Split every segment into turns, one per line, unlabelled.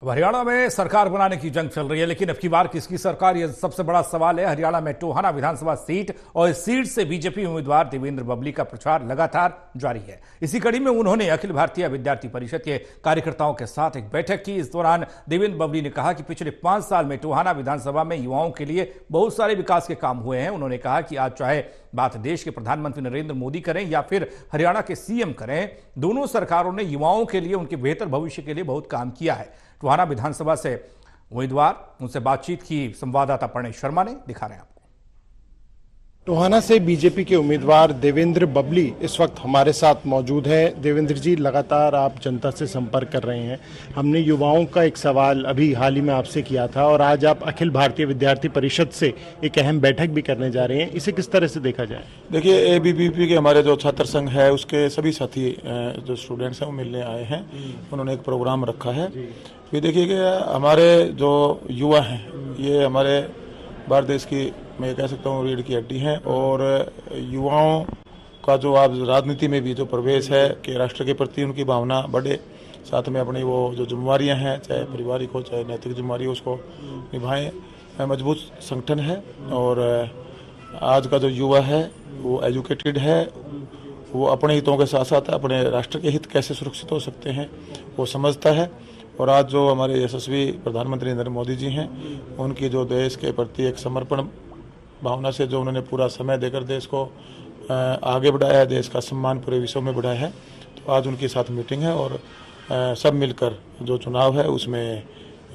अब हरियाणा में सरकार बनाने की जंग चल रही है, लेकिन अब की बार किसकी सरकार, यह सबसे बड़ा सवाल है। हरियाणा में टोहाना विधानसभा सीट और इस सीट से बीजेपी उम्मीदवार देवेंद्र बबली का प्रचार लगातार जारी है। इसी कड़ी में उन्होंने अखिल भारतीय विद्यार्थी परिषद के कार्यकर्ताओं के साथ एक बैठक की। इस दौरान देवेंद्र बबली ने कहा कि पिछले 5 साल में टोहाना विधानसभा में युवाओं के लिए बहुत सारे विकास के काम हुए हैं। उन्होंने कहा कि आज चाहे बात देश के प्रधानमंत्री नरेंद्र मोदी करें या फिर हरियाणा के सीएम करें, दोनों सरकारों ने युवाओं के लिए, उनके बेहतर भविष्य के लिए बहुत काम किया है। टोहाना विधानसभा से उम्मीदवार उनसे बातचीत की संवाददाता प्रणेश शर्मा ने, दिखा रहे हैं आपको।
टोहाना से बीजेपी के उम्मीदवार देवेंद्र बबली इस वक्त हमारे साथ मौजूद है। देवेंद्र जी, लगातार आप जनता से संपर्क कर रहे हैं। हमने युवाओं का एक सवाल अभी हाल ही में आपसे किया था और आज आप अखिल भारतीय विद्यार्थी परिषद से एक अहम बैठक भी करने जा रहे हैं। इसे किस तरह से देखा जाए?
देखिए, एबीवीपी के हमारे जो छात्र संघ है उसके सभी साथी जो स्टूडेंट्स हैं वो मिलने आए हैं। उन्होंने एक प्रोग्राम रखा है। ये देखिए कि हमारे जो युवा हैं ये हमारे भारत देश की, मैं कह सकता हूँ, रीढ़ की हड्डी हैं। और युवाओं का जो आज राजनीति में भी जो प्रवेश है कि राष्ट्र के प्रति उनकी भावना बढ़े, साथ में अपनी वो जो जिम्मेवारियाँ हैं, चाहे पारिवारिक हो चाहे नैतिक जिम्मेवारी हो, उसको निभाएं। मजबूत संगठन है और आज का जो युवा है वो एजुकेटेड है। वो अपने हितों के साथ साथ अपने राष्ट्र के हित कैसे सुरक्षित हो सकते हैं वो समझता है। और आज जो हमारे यशस्वी प्रधानमंत्री नरेंद्र मोदी जी हैं, उनकी जो देश के प्रति एक समर्पण भावना से जो उन्होंने पूरा समय देकर देश को आगे बढ़ाया है, देश का सम्मान पूरे विश्व में बढ़ाया है, तो आज उनके साथ मीटिंग है और सब मिलकर जो चुनाव है उसमें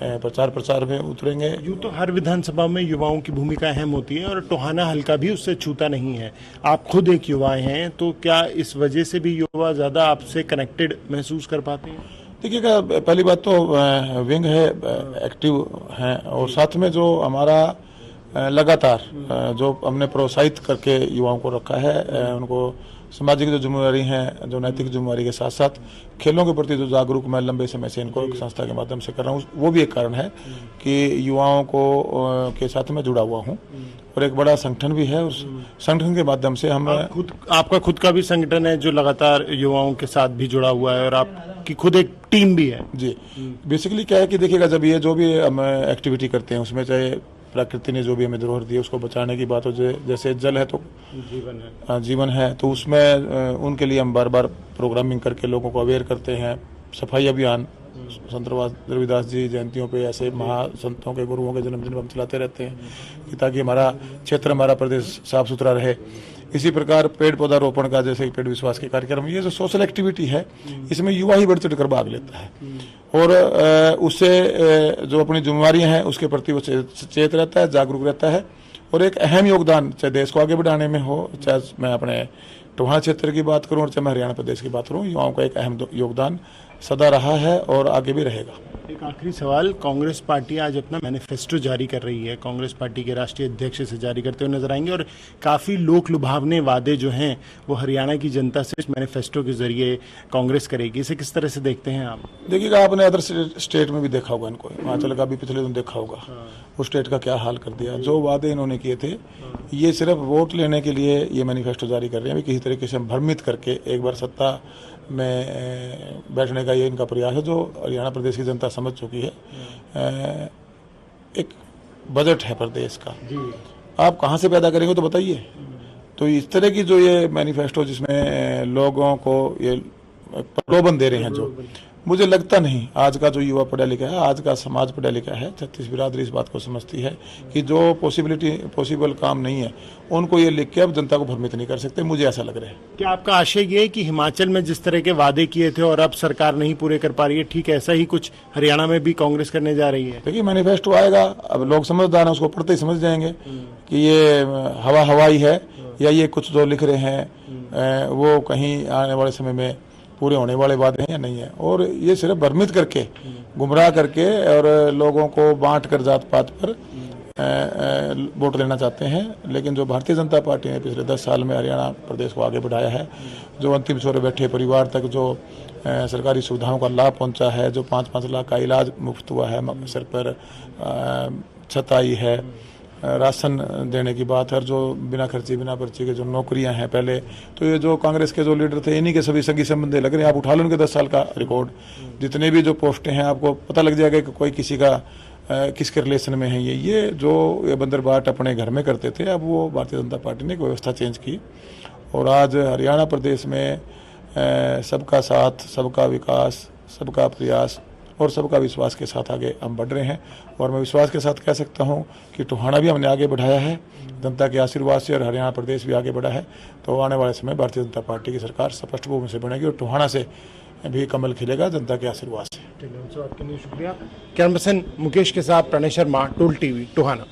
प्रचार में उतरेंगे।
यूँ तो हर विधानसभा में युवाओं की भूमिका अहम होती है और टोहाना हल्का भी उससे छूता नहीं है। आप खुद एक युवा हैं, तो क्या इस वजह से भी युवा ज़्यादा आपसे कनेक्टेड महसूस कर पाते हैं?
देखिएगा, पहली बात तो विंग है, एक्टिव हैं और साथ में जो हमारा लगातार जो हमने प्रोत्साहित करके युवाओं को रखा है, उनको सामाजिक जो जिम्मेदारी है, जो नैतिक जिम्मेदारी के साथ साथ खेलों के प्रति जो जागरूक मैं लंबे समय से इनको एक संस्था के माध्यम से कर रहा हूँ, वो भी एक कारण है कि युवाओं को के साथ मैं जुड़ा हुआ हूँ। और एक बड़ा संगठन भी है, उस संगठन के माध्यम से हम
आपका खुद का भी संगठन है जो लगातार युवाओं के साथ भी जुड़ा हुआ है और आपकी खुद एक टीम भी है।
जी, बेसिकली क्या है कि देखिएगा, जब ये जो भी हम एक्टिविटी करते हैं उसमें चाहे प्रकृति ने जो भी हमें धरोहर दी है उसको बचाने की बात हो, जैसे जल है तो जीवन है, तो उसमें उनके लिए हम बार बार प्रोग्रामिंग करके लोगों को अवेयर करते हैं। सफाई अभियान संत रविदास जी जयंतियों पे, ऐसे महासंतों के, गुरुओं के जन्मदिन पर हम चलाते रहते हैं कि ताकि हमारा क्षेत्र, हमारा प्रदेश साफ सुथरा रहे। इसी प्रकार पेड़ पौधा रोपण का, जैसे पेड़ विश्वास के कार्यक्रम, ये जो सोशल एक्टिविटी है इसमें युवा ही बढ़ चढ़ कर भाग लेता है और उससे जो अपनी जिम्मेवारियां हैं उसके प्रति वो सचेत रहता है, जागरूक रहता है और एक अहम योगदान, चाहे देश को आगे बढ़ाने में हो, चाहे मैं अपने टोहाना क्षेत्र की बात करूं और चाहे मैं हरियाणा प्रदेश की बात करूं, युवाओं का एक अहम योगदान सदा रहा है और आगे भी रहेगा।
एक आखिरी सवाल, कांग्रेस पार्टी आज अपना मैनिफेस्टो जारी कर रही है। कांग्रेस पार्टी के राष्ट्रीय अध्यक्ष इसे जारी करते हुए नजर आएंगे और काफ़ी लोक लुभावने वादे जो हैं वो हरियाणा की जनता से इस मैनिफेस्टो के जरिए कांग्रेस करेगी। इसे किस तरह से देखते हैं आप?
देखिएगा, आपने अदर स्टेट में भी देखा होगा, इनको हिमाचल का भी पिछले दिन देखा होगा, उस स्टेट का क्या हाल कर दिया। जो वादे इन्होंने किए थे, ये सिर्फ वोट लेने के लिए ये मैनिफेस्टो जारी कर रहे हैं, किसी तरीके से भ्रमित करके एक बार सत्ता में बैठने का ये इनका प्रयास है, जो हरियाणा प्रदेश की जनता समझ चुकी है। एक बजट है प्रदेश का, आप कहाँ से पैदा करेंगे तो बताइए। तो इस तरह की जो ये मैनिफेस्टो जिसमें लोगों को ये प्रलोभन दे रहे हैं, जो मुझे लगता नहीं आज का जो युवा पढ़ा लिखा है, आज का समाज पढ़ा लिखा है, छत्तीस बिरादरी इस बात को समझती है कि जो पॉसिबल काम नहीं है उनको ये लिख के अब जनता को भ्रमित नहीं कर सकते, मुझे ऐसा लग रहा है।
क्या आपका आशय ये है कि हिमाचल में जिस तरह के वादे किए थे और अब सरकार नहीं पूरे कर पा रही है, ठीक ऐसा ही कुछ हरियाणा में भी कांग्रेस करने जा रही है?
देखिए, मैनिफेस्टो आएगा, अब लोग समझदार हैं, उसको पढ़ते ही समझ जाएंगे कि ये हवाई है या ये कुछ जो लिख रहे हैं वो कहीं आने वाले समय में पूरे होने वाले वादे हैं या नहीं है। और ये सिर्फ भ्रमित करके, गुमराह करके और लोगों को बांट कर जात पात पर वोट लेना चाहते हैं। लेकिन जो भारतीय जनता पार्टी ने पिछले 10 साल में हरियाणा प्रदेश को आगे बढ़ाया है, जो अंतिम छोरे बैठे परिवार तक जो सरकारी सुविधाओं का लाभ पहुंचा है, जो 5-5 लाख का इलाज मुफ्त हुआ है, सर पर छत आई है, राशन देने की बात है, और जो बिना खर्ची बिना पर्ची के जो नौकरियां हैं पहले, तो ये जो कांग्रेस के जो लीडर थे इन्हीं के सभी सगी संबंधी लग रहे हैं। आप उठा लो उनके 10 साल का रिकॉर्ड, जितने भी जो पोस्टें हैं आपको पता लग जाएगा कि कोई किसी का किसके रिलेशन में है। ये जो ये बंदरबाट अपने घर में करते थे, अब वो भारतीय जनता पार्टी ने एक व्यवस्था चेंज की और आज हरियाणा प्रदेश में सबका साथ, सबका विकास, सबका प्रयास और सबका विश्वास के साथ आगे हम बढ़ रहे हैं। और मैं विश्वास के साथ कह सकता हूं कि टोहाना भी हमने आगे बढ़ाया है जनता के आशीर्वाद से, और हरियाणा प्रदेश भी आगे बढ़ा है। तो आने वाले समय भारतीय जनता पार्टी की सरकार स्पष्ट बहुमत से बनेगी और टोहाना से भी कमल खिलेगा जनता के आशीर्वाद से।
शुक्रिया। कैमरा पर्सन मुकेश के साथ प्रणय शर्मा, टोल टीवी, टोहाना।